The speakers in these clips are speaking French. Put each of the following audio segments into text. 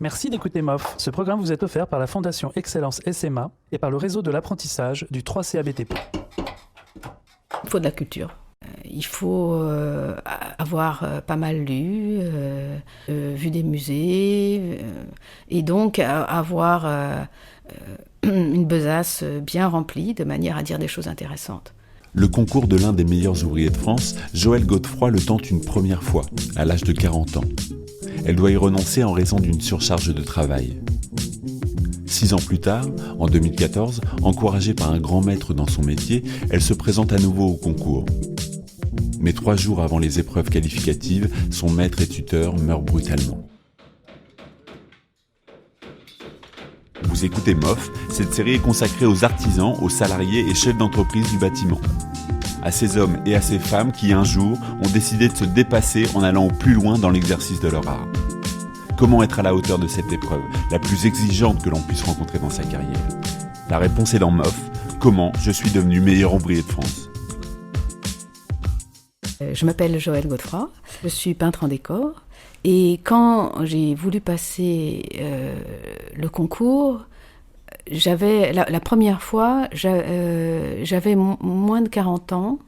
Merci d'écouter MOF. Ce programme vous est offert par la Fondation Excellence SMA et par le réseau de l'apprentissage du 3CABTP. Il faut de la culture. Il faut avoir pas mal lu, vu des musées, et donc avoir une besace bien remplie de manière à dire des choses intéressantes. Le concours de l'un des meilleurs ouvriers de France, Joëlle Godefroy le tente une première fois, à l'âge de 40 ans. Elle doit y renoncer en raison d'une surcharge de travail. 6 ans plus tard, en 2014, encouragée par un grand maître dans son métier, elle se présente à nouveau au concours. Mais 3 jours avant les épreuves qualificatives, son maître et tuteur meurt brutalement. Vous écoutez MOF, cette série est consacrée aux artisans, aux salariés et chefs d'entreprise du bâtiment. À ces hommes et à ces femmes qui, un jour, ont décidé de se dépasser en allant au plus loin dans l'exercice de leur art. Comment être à la hauteur de cette épreuve, la plus exigeante que l'on puisse rencontrer dans sa carrière? La réponse est dans MOF. Comment je suis devenu meilleur ouvrier de France? Je m'appelle Joëlle Godefroy, je suis peintre en décor. Et quand j'ai voulu passer le concours, j'avais la première fois, j'avais moins de 40 ans.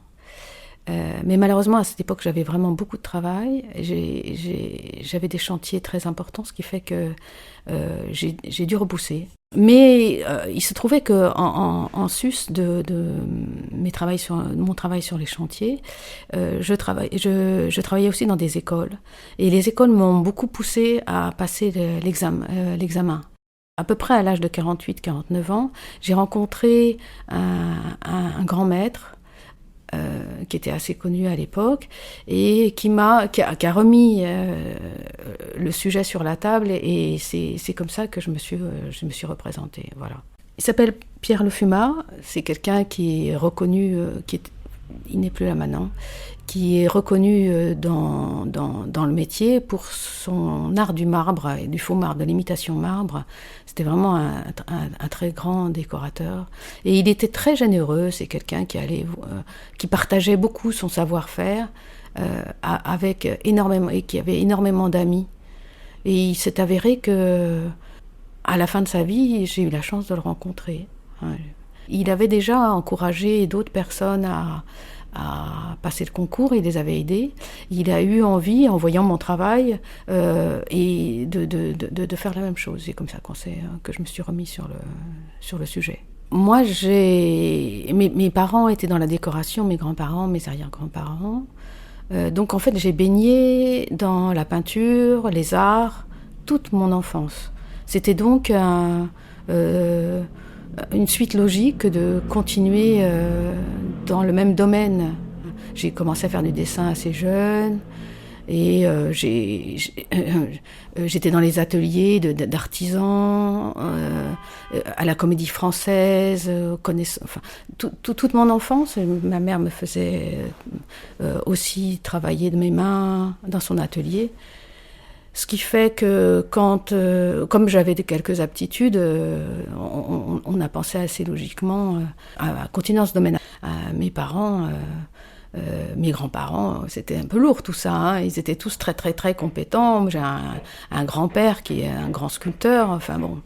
Mais malheureusement, à cette époque, j'avais vraiment beaucoup de travail. J'avais des chantiers très importants, ce qui fait que j'ai dû repousser. Mais il se trouvait qu'en sus de mon travail sur les chantiers, je travaillais aussi dans des écoles. Et les écoles m'ont beaucoup poussé à passer l'examen. À peu près à l'âge de 48-49 ans, j'ai rencontré un grand maître qui était assez connu à l'époque et qui a remis le sujet sur la table, et c'est comme ça que je me suis représentée. Voilà. Il s'appelle Pierre Le Fumat, c'est quelqu'un qui est reconnu, il n'est plus là maintenant, qui est reconnu dans le métier pour son art du marbre et du faux marbre, de l'imitation marbre. C'était vraiment un très grand décorateur. Et il était très généreux, c'est quelqu'un qui partageait beaucoup son savoir-faire avec énormément, et qui avait énormément d'amis. Et il s'est avéré que, à la fin de sa vie, j'ai eu la chance de le rencontrer. Il avait déjà encouragé d'autres personnes à passer le concours, il les avait aidés. Il a eu envie, en voyant mon travail, et de faire la même chose. C'est comme ça que je me suis remis sur le sujet. Moi, mes parents étaient dans la décoration, mes grands-parents, mes arrière-grands-parents. Donc en fait, j'ai baigné dans la peinture, les arts, toute mon enfance. C'était donc une suite logique de continuer dans le même domaine. J'ai commencé à faire du dessin assez jeune, et j'étais dans les ateliers d'artisans, à la Comédie Française, toute mon enfance. Ma mère me faisait aussi travailler de mes mains dans son atelier. Ce qui fait que comme j'avais quelques aptitudes, on a pensé assez logiquement à continuer dans ce domaine. Mes parents, mes grands-parents, c'était un peu lourd tout ça, hein. Ils étaient tous très très très compétents. J'ai un grand-père qui est un grand sculpteur. Enfin bon,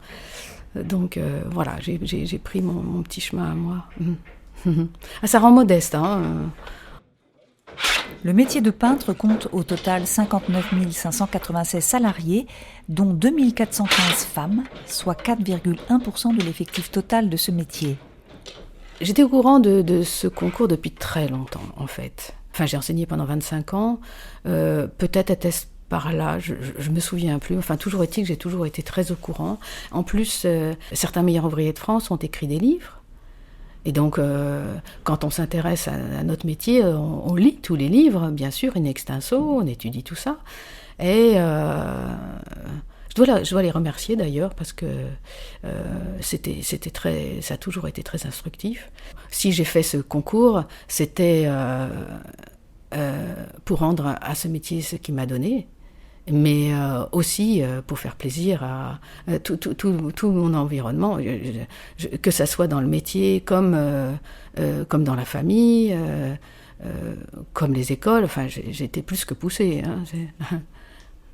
donc voilà, j'ai pris mon petit chemin à moi. Ça rend modeste, hein. Le métier de peintre compte au total 59 596 salariés, dont 2 415 femmes, soit 4,1% de l'effectif total de ce métier. J'étais au courant de ce concours depuis très longtemps, en fait. Enfin, j'ai enseigné pendant 25 ans. Peut-être était-ce par là, je me souviens plus. Enfin, toujours est-il que j'ai toujours été très au courant. En plus, certains meilleurs ouvriers de France ont écrit des livres. Et donc, quand on s'intéresse à notre métier, on lit tous les livres, bien sûr, in extenso, on étudie tout ça. Et je dois les remercier d'ailleurs, parce que ça a toujours été très instructif. Si j'ai fait ce concours, c'était pour rendre à ce métier ce qu'il m'a donné, mais aussi pour faire plaisir à tout mon environnement, que ça soit dans le métier comme dans la famille, comme les écoles. Enfin, j'ai été plus que poussée, hein.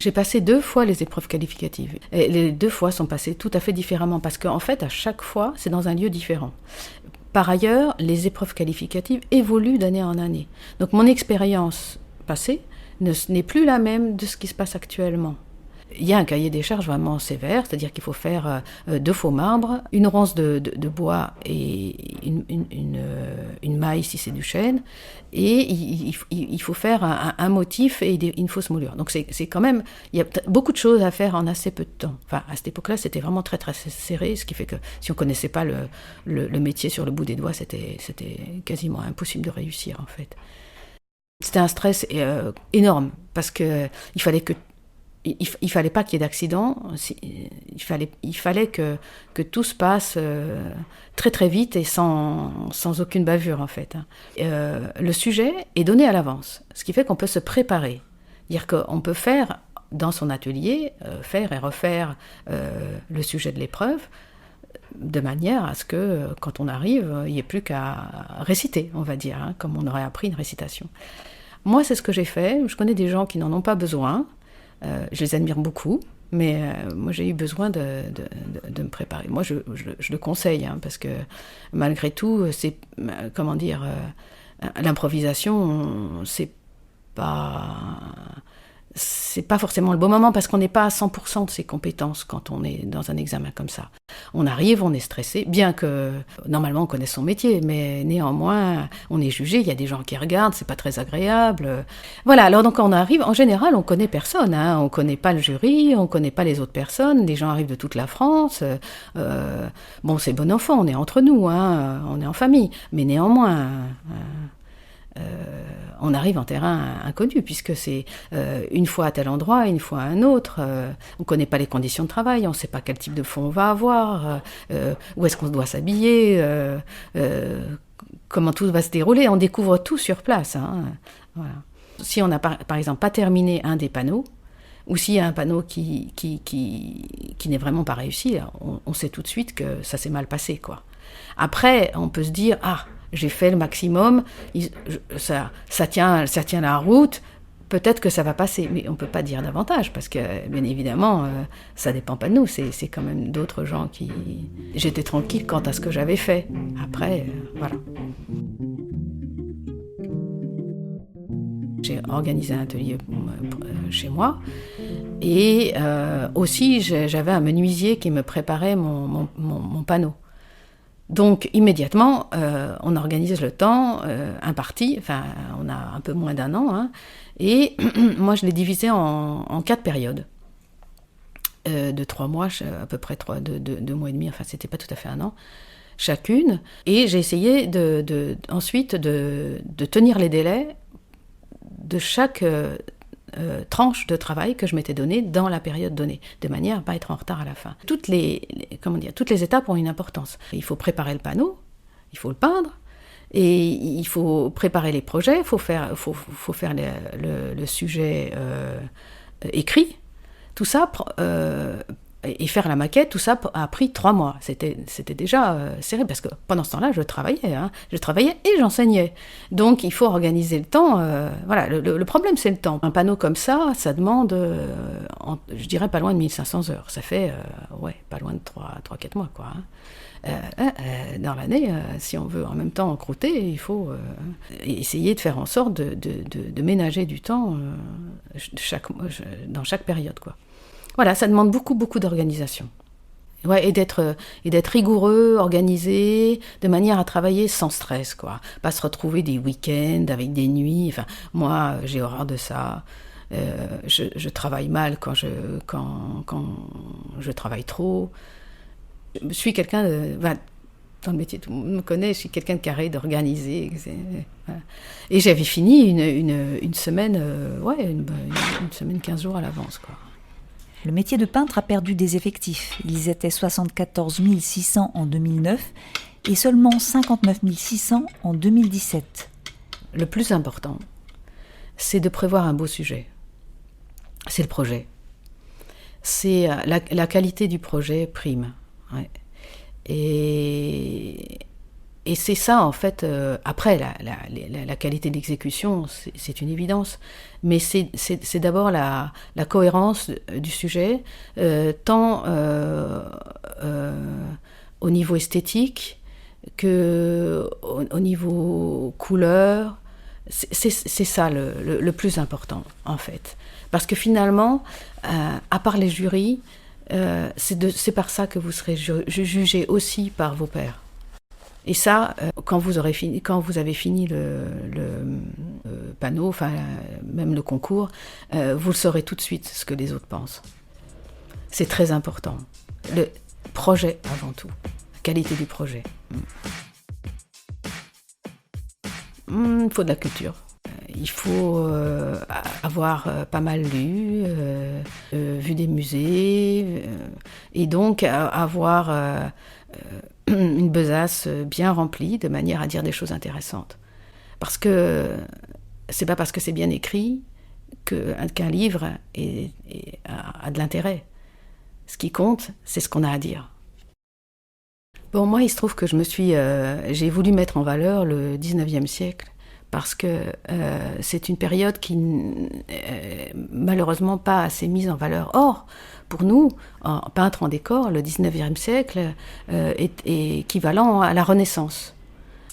J'ai passé 2 fois les épreuves qualificatives. Et les 2 fois sont passées tout à fait différemment parce qu'en fait, à chaque fois, c'est dans un lieu différent. Par ailleurs, les épreuves qualificatives évoluent d'année en année. Donc mon expérience passée n'est plus la même de ce qui se passe actuellement. Il y a un cahier des charges vraiment sévère, c'est-à-dire qu'il faut faire 2 faux marbres, une ronce de bois et une maille si c'est du chêne, et il faut faire un motif et une fausse moulure. Donc c'est quand même, il y a beaucoup de choses à faire en assez peu de temps. Enfin, à cette époque-là, c'était vraiment très très serré, ce qui fait que si on ne connaissait pas le métier sur le bout des doigts, c'était quasiment impossible de réussir en fait. C'était un stress énorme, parce qu'il fallait que il fallait pas qu'il y ait d'accident, il fallait que tout se passe très très vite et sans aucune bavure en fait. Le sujet est donné à l'avance, ce qui fait qu'on peut se préparer. Dire qu'on peut faire dans son atelier, faire et refaire le sujet de l'épreuve, de manière à ce que quand on arrive, il n'y ait plus qu'à réciter, on va dire, hein, comme on aurait appris une récitation. Moi, c'est ce que j'ai fait. Je connais des gens qui n'en ont pas besoin. Je les admire beaucoup, mais moi j'ai eu besoin de me préparer. Moi je le conseille, hein, parce que malgré tout, c'est, comment dire, l'improvisation, c'est pas forcément le bon moment, parce qu'on n'est pas à 100% de ses compétences quand on est dans un examen comme ça. On arrive, on est stressé, bien que normalement on connaisse son métier, mais néanmoins on est jugé, il y a des gens qui regardent, c'est pas très agréable. Voilà, alors donc quand on arrive, en général on connaît personne, hein, on connaît pas le jury, on connaît pas les autres personnes, les gens arrivent de toute la France. Bon, c'est bon enfant, on est entre nous, hein, on est en famille, mais néanmoins... on arrive en terrain inconnu, puisque c'est une fois à tel endroit, une fois à un autre. On ne connaît pas les conditions de travail, on ne sait pas quel type de fond on va avoir, où est-ce qu'on doit s'habiller, comment tout va se dérouler. On découvre tout sur place. Hein. Voilà. Si on n'a par exemple pas terminé un des panneaux, ou s'il y a un panneau qui n'est vraiment pas réussi, on sait tout de suite que ça s'est mal passé, quoi. Après, on peut se dire, j'ai fait le maximum, ça tient la route, peut-être que ça va passer, mais on ne peut pas dire davantage, parce que, bien évidemment, ça ne dépend pas de nous, c'est quand même d'autres gens qui... J'étais tranquille quant à ce que j'avais fait. Après, voilà. J'ai organisé un atelier chez moi, et aussi j'avais un menuisier qui me préparait mon panneau. Donc immédiatement, on organise le temps imparti, enfin on a un peu moins d'1 an, hein, et moi je l'ai divisé en 4 périodes de 3 mois, à peu près 2 mois et demi, enfin c'était pas tout à fait 1 an, chacune, et j'ai essayé ensuite de tenir les délais de chaque tranche de travail que je m'étais donnée dans la période donnée, de manière à ne pas être en retard à la fin. Toutes les étapes ont une importance. Il faut préparer le panneau, il faut le peindre, et il faut préparer les projets, il faut faire le sujet écrit, tout ça, et faire la maquette, tout ça a pris 3 mois. C'était déjà serré, parce que pendant ce temps-là, je travaillais et j'enseignais. Donc il faut organiser le temps. Voilà, le problème, c'est le temps. Un panneau comme ça demande, je dirais, pas loin de 1500 heures. Ça fait, pas loin de 3-4 mois, quoi. Dans l'année, si on veut en même temps encrouter, il faut essayer de faire en sorte de ménager du temps dans chaque période, quoi. Voilà, ça demande beaucoup, beaucoup d'organisation. Ouais, et d'être rigoureux, organisé, de manière à travailler sans stress, quoi. Pas se retrouver des week-ends avec des nuits. Enfin, moi, j'ai horreur de ça. Je travaille mal quand je travaille trop. Je suis quelqu'un dans le métier, tout le monde me connaît, je suis quelqu'un de carré, d'organisé. Voilà. Et j'avais fini une semaine, une semaine, 15 jours à l'avance, quoi. Le métier de peintre a perdu des effectifs. Ils étaient 74 600 en 2009 et seulement 59 600 en 2017. Le plus important, c'est de prévoir un beau sujet. C'est le projet. C'est la qualité du projet prime. Ouais. Et Et c'est ça, en fait, après, la qualité d'exécution, c'est une évidence, mais c'est d'abord la cohérence du sujet, tant au niveau esthétique que au niveau couleur. C'est ça le plus important, en fait. Parce que finalement, à part les jurys, c'est par ça que vous serez jugé aussi par vos pairs. Et ça, quand vous avez fini le panneau, enfin même le concours, vous le saurez tout de suite ce que les autres pensent. C'est très important. Le projet avant tout, la qualité du projet. Il faut de la culture. Il faut avoir pas mal lu, vu des musées, et donc avoir une besace bien remplie de manière à dire des choses intéressantes. Parce que c'est pas parce que c'est bien écrit qu'un livre a de l'intérêt. Ce qui compte, c'est ce qu'on a à dire. Bon, moi, il se trouve que j'ai voulu mettre en valeur le 19e siècle parce que c'est une période qui n'est malheureusement pas assez mise en valeur. Or, pour nous, peintres en décor, le 19e siècle est équivalent à la Renaissance.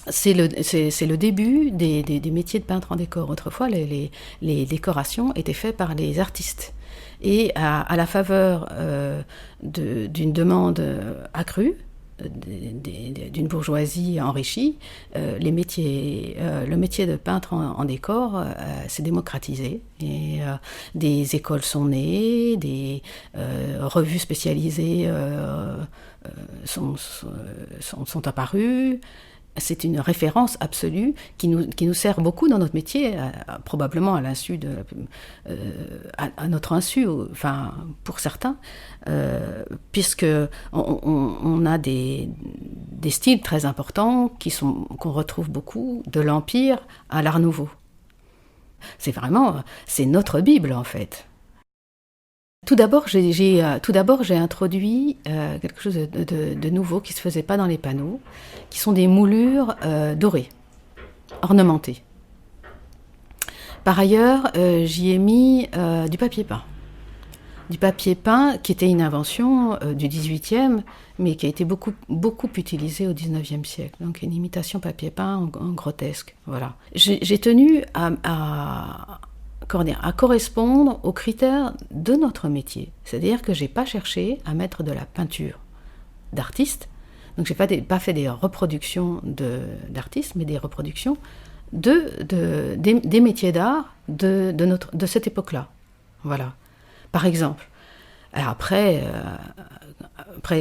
C'est le début des métiers de peintre en décor. Autrefois, les décorations étaient faites par les artistes. Et à la faveur d'une demande accrue, d'une bourgeoisie enrichie, le métier de peintre en décor s'est démocratisé. Et des écoles sont nées, des revues spécialisées sont apparues. C'est une référence absolue qui nous sert beaucoup dans notre métier, probablement à notre insu, enfin pour certains, puisque on a des styles très importants qu'on retrouve beaucoup de l'Empire à l'Art Nouveau. C'est notre Bible en fait. Tout d'abord, j'ai introduit quelque chose de nouveau qui ne se faisait pas dans les panneaux, qui sont des moulures dorées, ornementées. Par ailleurs, j'y ai mis du papier peint. Du papier peint qui était une invention du XVIIIe, mais qui a été beaucoup, beaucoup utilisée au XIXe siècle. Donc une imitation papier peint en grotesque. Voilà. J'ai tenu à correspondre aux critères de notre métier. C'est-à-dire que je n'ai pas cherché à mettre de la peinture d'artiste. Donc je n'ai pas fait des reproductions d'artistes, mais des reproductions des métiers d'art de cette époque-là. Voilà. Par exemple. Alors après,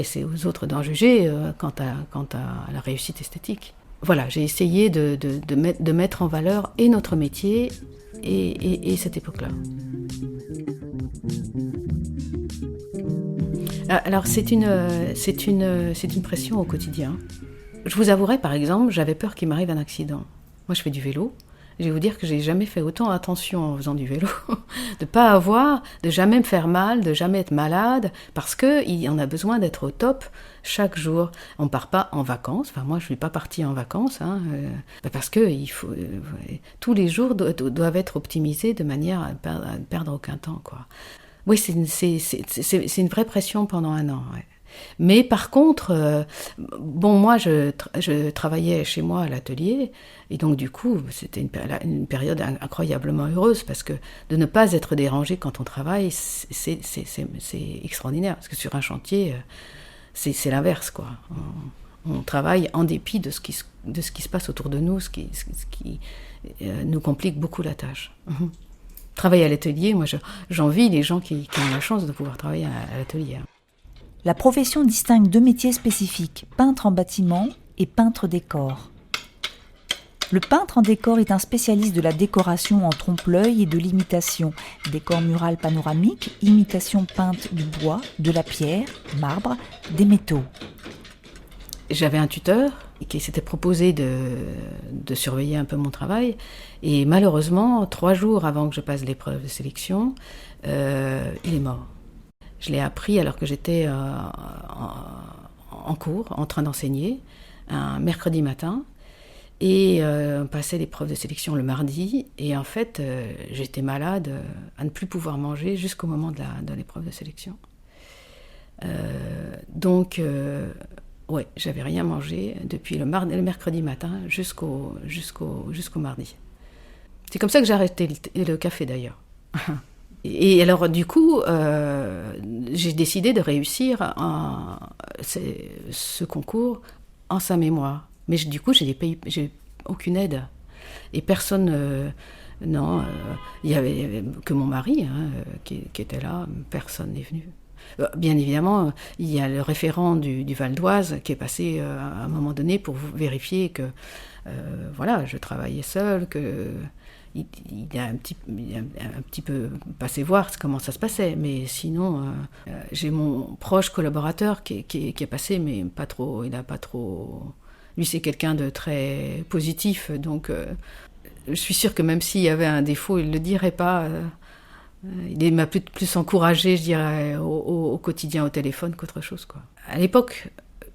c'est aux autres d'en juger quant à la réussite esthétique. Voilà, j'ai essayé de mettre en valeur et notre métier et cette époque-là. Alors c'est une pression au quotidien. Je vous avouerai par exemple, j'avais peur qu'il m'arrive un accident. Moi je fais du vélo. Je vais vous dire que j'ai jamais fait autant attention en faisant du vélo, de jamais me faire mal, de jamais être malade, parce qu'il en a besoin d'être au top chaque jour. On ne part pas en vacances, enfin moi je ne suis pas partie en vacances, parce que tous les jours doivent être optimisés de manière à ne perdre aucun temps, quoi. Oui, c'est une vraie pression pendant un an, ouais. Mais par contre, moi je travaillais chez moi à l'atelier et donc du coup c'était une période incroyablement heureuse parce que de ne pas être dérangé quand on travaille c'est extraordinaire parce que sur un chantier c'est l'inverse quoi. On travaille en dépit de ce qui se passe autour de nous, ce qui nous complique beaucoup la tâche. Travailler à l'atelier, moi j'envie les gens qui ont la chance de pouvoir travailler à l'atelier. La profession distingue deux métiers spécifiques, peintre en bâtiment et peintre décor. Le peintre en décor est un spécialiste de la décoration en trompe-l'œil et de l'imitation. Décor mural panoramique, imitation peinte du bois, de la pierre, marbre, des métaux. J'avais un tuteur qui s'était proposé de surveiller un peu mon travail. Et malheureusement, 3 jours avant que je passe l'épreuve de sélection, il est mort. Je l'ai appris alors que j'étais en cours, en train d'enseigner. un mercredi matin. Et on passait l'épreuve de sélection le mardi. Et en fait, j'étais malade à ne plus pouvoir manger jusqu'au moment de l'épreuve de sélection. Donc, j'avais rien mangé depuis le mercredi matin jusqu'au mardi. C'est comme ça que j'ai arrêté le café d'ailleurs. Et alors du coup, j'ai décidé de réussir ce concours en sa mémoire. Mais du coup, j'ai aucune aide. Et personne... non, il y avait que mon mari qui était là, personne n'est venu. Bien évidemment, il y a le référent du Val d'Oise qui est passé à un moment donné pour vérifier que je travaillais seule, il a un petit peu passé voir comment ça se passait. Mais sinon, j'ai mon proche collaborateur qui est passé, mais pas trop. Il n'a pas trop. Lui, c'est quelqu'un de très positif, donc je suis sûre que même s'il y avait un défaut, il ne le dirait pas. Il m'a plus encouragée, je dirais, au quotidien, au téléphone, qu'autre chose, quoi. À l'époque,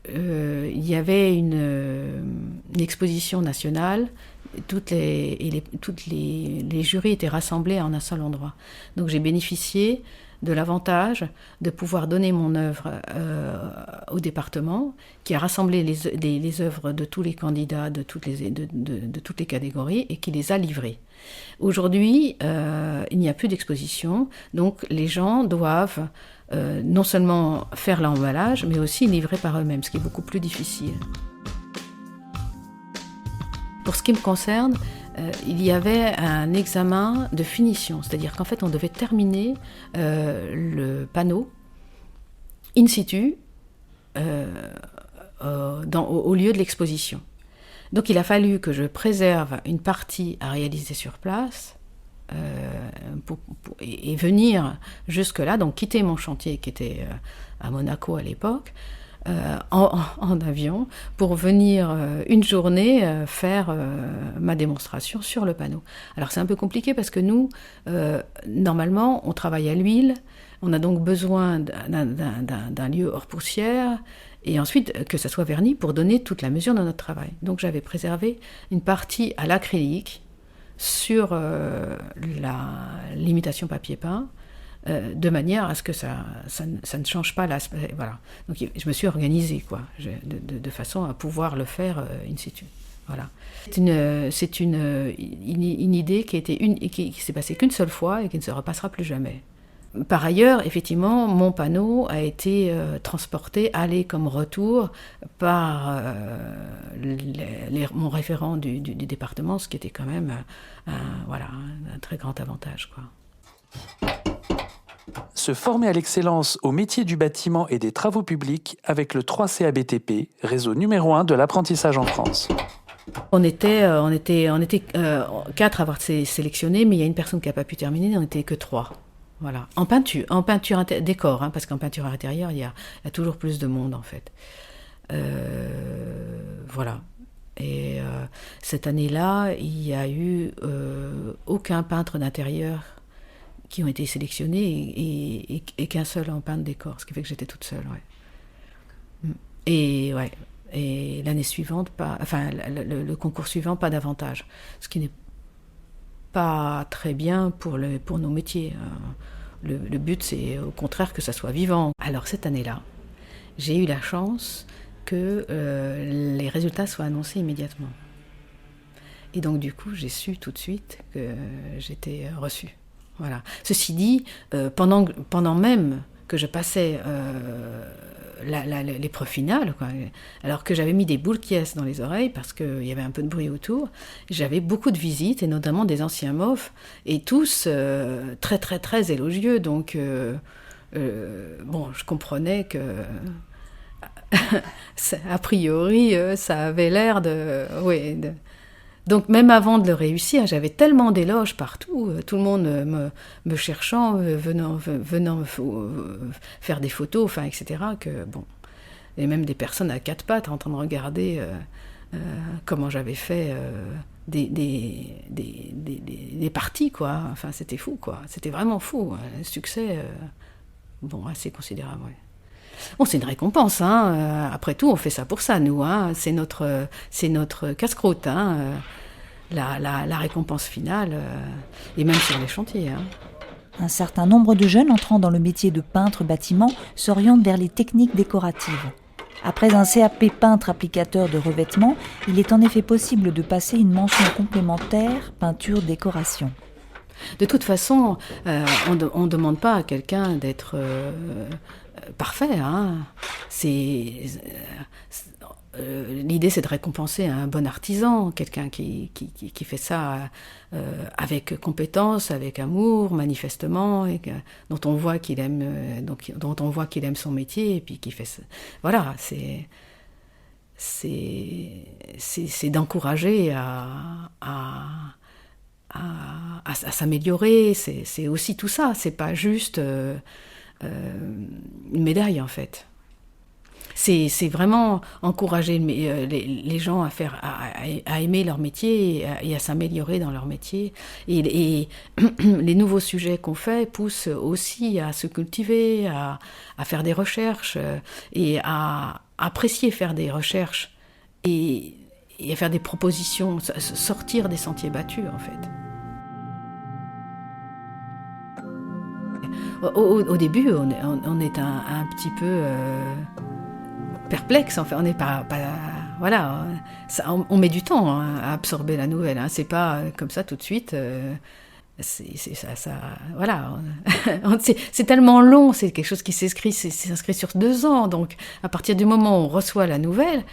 il y avait une exposition nationale. Toutes les jurys étaient rassemblés en un seul endroit. Donc j'ai bénéficié de l'avantage de pouvoir donner mon œuvre au département, qui a rassemblé les œuvres de tous les candidats de toutes les catégories et qui les a livrées. Aujourd'hui, il n'y a plus d'exposition, donc les gens doivent non seulement faire l'emballage, mais aussi livrer par eux-mêmes, ce qui est beaucoup plus difficile. Pour ce qui me concerne, il y avait un examen de finition, c'est-à-dire qu'en fait on devait terminer le panneau in situ au lieu de l'exposition. Donc il a fallu que je préserve une partie à réaliser sur place et venir jusque-là, donc quitter mon chantier qui était à Monaco à l'époque, en avion, pour venir une journée faire ma démonstration sur le panneau. Alors c'est un peu compliqué parce que nous, normalement, on travaille à l'huile, on a donc besoin d'un lieu hors poussière, et ensuite que ça soit verni pour donner toute la mesure de notre travail. Donc j'avais préservé une partie à l'acrylique sur l'imitation papier peint, de manière à ce que ça ne change pas l'aspect. Voilà. Donc je me suis organisée, quoi, de façon à pouvoir le faire in situ. Voilà. C'est une idée qui s'est passée qu'une seule fois et qui ne se repassera plus jamais. Par ailleurs, effectivement, mon panneau a été transporté, aller comme retour, par mon référent du département, ce qui était quand même un très grand avantage, quoi. Se former à l'excellence au métier du bâtiment et des travaux publics avec le 3CABTP, réseau numéro 1 de l'apprentissage en France. On était 4 à avoir sélectionné, mais il y a une personne qui n'a pas pu terminer, on n'était que 3. Voilà. En peinture décor, parce qu'en peinture intérieure, il y a toujours plus de monde, en fait. Voilà. Et cette année-là, il n'y a eu aucun peintre d'intérieur qui ont été sélectionnés et qu'un seul en peintre décor, ce qui fait que j'étais toute seule, ouais. Et l'année suivante, le concours suivant, pas davantage, ce qui n'est pas très bien pour nos métiers. Le but, c'est au contraire que ça soit vivant. Alors cette année-là, j'ai eu la chance que les résultats soient annoncés immédiatement. Et donc du coup, j'ai su tout de suite que j'étais reçue. Voilà. Ceci dit, pendant même que je passais l'épreuve finale, quoi, alors que j'avais mis des boules qui dans les oreilles parce qu'il y avait un peu de bruit autour, j'avais beaucoup de visites, et notamment des anciens MOF, et tous très très très élogieux. Donc, je comprenais que, a priori, ça avait l'air de... Donc même avant de le réussir, j'avais tellement d'éloges partout, tout le monde me cherchant, venant faire des photos, etc., que bon, et même des personnes à 4 pattes en train de regarder comment j'avais fait des parties, quoi. Enfin, c'était fou, quoi. C'était vraiment fou. Un succès, assez considérable, ouais. Bon, c'est une récompense, hein. Après tout, on fait ça pour ça, nous, hein. C'est notre casse-croûte, hein. La récompense finale, et même sur les chantiers, hein. Un certain nombre de jeunes entrant dans le métier de peintre bâtiment s'orientent vers les techniques décoratives. Après un CAP peintre applicateur de revêtement, il est en effet possible de passer une mention complémentaire peinture-décoration. De toute façon, on ne demande pas à quelqu'un d'être parfait, hein. L'idée, c'est de récompenser un bon artisan, quelqu'un qui fait ça avec compétence, avec amour, manifestement, dont on voit qu'il aime son métier, et puis qui fait ça. Voilà, c'est d'encourager à s'améliorer. C'est aussi tout ça. C'est pas juste une médaille, en fait. C'est vraiment encourager les gens à aimer leur métier et à s'améliorer dans leur métier. Et les nouveaux sujets qu'on fait poussent aussi à se cultiver, à faire des recherches et à apprécier faire des recherches et à faire des propositions, sortir des sentiers battus, en fait. Au début, on est un petit peu perplexe. Enfin, on n'est pas voilà. On met du temps, hein, à absorber la nouvelle. Hein. C'est pas comme ça tout de suite. Voilà. C'est tellement long. C'est quelque chose qui s'inscrit sur 2 ans. Donc, à partir du moment où on reçoit la nouvelle,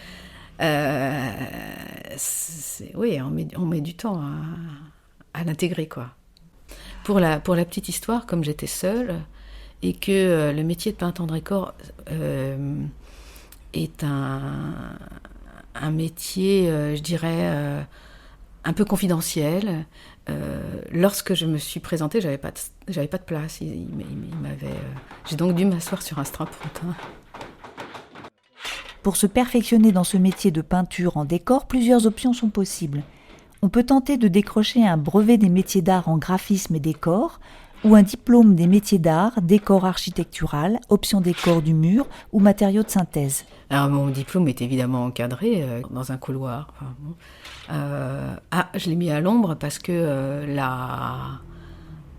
oui, on met du temps à l'intégrer, quoi. Pour la petite histoire, comme j'étais seule et que le métier de peintre en décor est un métier, je dirais, un peu confidentiel. Lorsque je me suis présentée, j'avais pas de place. J'ai donc dû m'asseoir sur un strapontin. Pour se perfectionner dans ce métier de peinture en décor, plusieurs options sont possibles. On peut tenter de décrocher un brevet des métiers d'art en graphisme et décor, ou un diplôme des métiers d'art, décor architectural, option décor du mur ou matériaux de synthèse. Alors, mon diplôme est évidemment encadré dans un couloir. Je l'ai mis à l'ombre parce que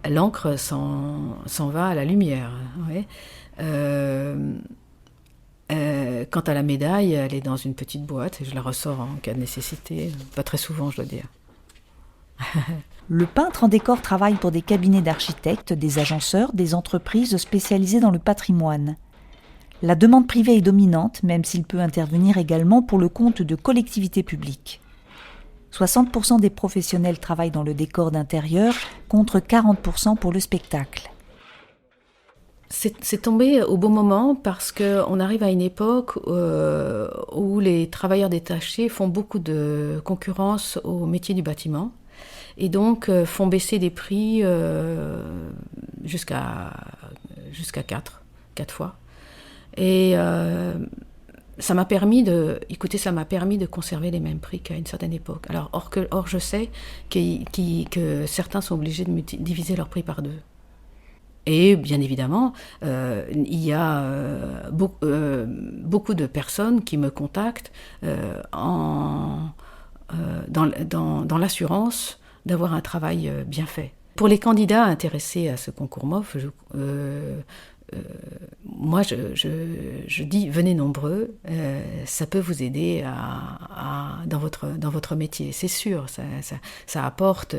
l'encre s'en va à la lumière. Ouais. Quant à la médaille, elle est dans une petite boîte et je la ressors en cas de nécessité. Pas très souvent, je dois dire. Le peintre en décor travaille pour des cabinets d'architectes, des agenceurs, des entreprises spécialisées dans le patrimoine. La demande privée est dominante, même s'il peut intervenir également pour le compte de collectivités publiques. 60% des professionnels travaillent dans le décor d'intérieur, contre 40% pour le spectacle. C'est tombé au bon moment parce qu'on arrive à une époque où les travailleurs détachés font beaucoup de concurrence au métier du bâtiment et donc font baisser les prix jusqu'à 4 fois. Et ça m'a permis de conserver les mêmes prix qu'à une certaine époque. Alors, or je sais que certains sont obligés de diviser leur prix par 2. Et bien évidemment, il y a beaucoup de personnes qui me contactent dans l'assurance d'avoir un travail bien fait. Pour les candidats intéressés à ce concours MOF, moi je dis venez nombreux, ça peut vous aider dans votre métier, c'est sûr, ça apporte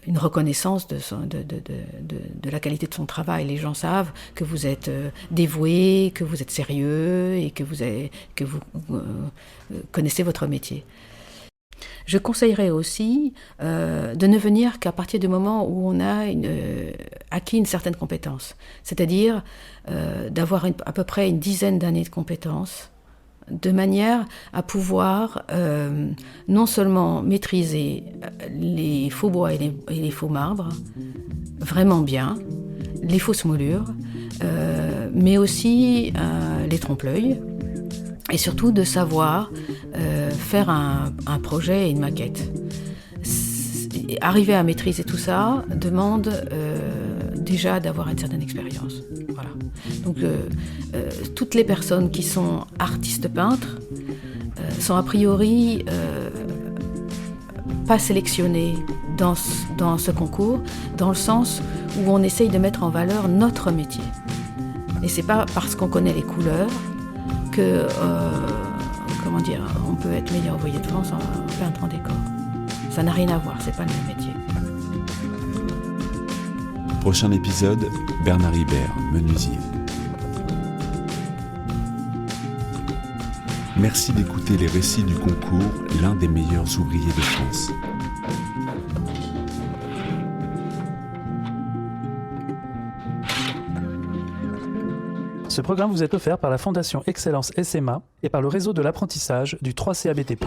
une reconnaissance de la qualité de son travail. Les gens savent que vous êtes dévoué, que vous êtes sérieux et que vous connaissez votre métier. Je conseillerais aussi de ne venir qu'à partir du moment où on a acquis une certaine compétence, c'est-à-dire d'avoir à peu près une dizaine d'années de compétences, de manière à pouvoir non seulement maîtriser les faux bois et les faux marbres vraiment bien, les fausses moulures, mais aussi les trompe-l'œil, et surtout de savoir faire un projet et une maquette. Arriver à maîtriser tout ça demande déjà d'avoir une certaine expérience. Voilà. Donc toutes les personnes qui sont artistes peintres sont a priori pas sélectionnées dans ce concours, dans le sens où on essaye de mettre en valeur notre métier. Et c'est pas parce qu'on connaît les couleurs que, on peut être meilleur ouvrier de France en peintre en décor. Ça n'a rien à voir, c'est pas le même métier. Prochain épisode, Bernard Ibert, menuisier. Merci d'écouter les récits du concours, l'un des meilleurs ouvriers de France. Ce programme vous est offert par la Fondation Excellence SMA et par le réseau de l'apprentissage du 3CABTP.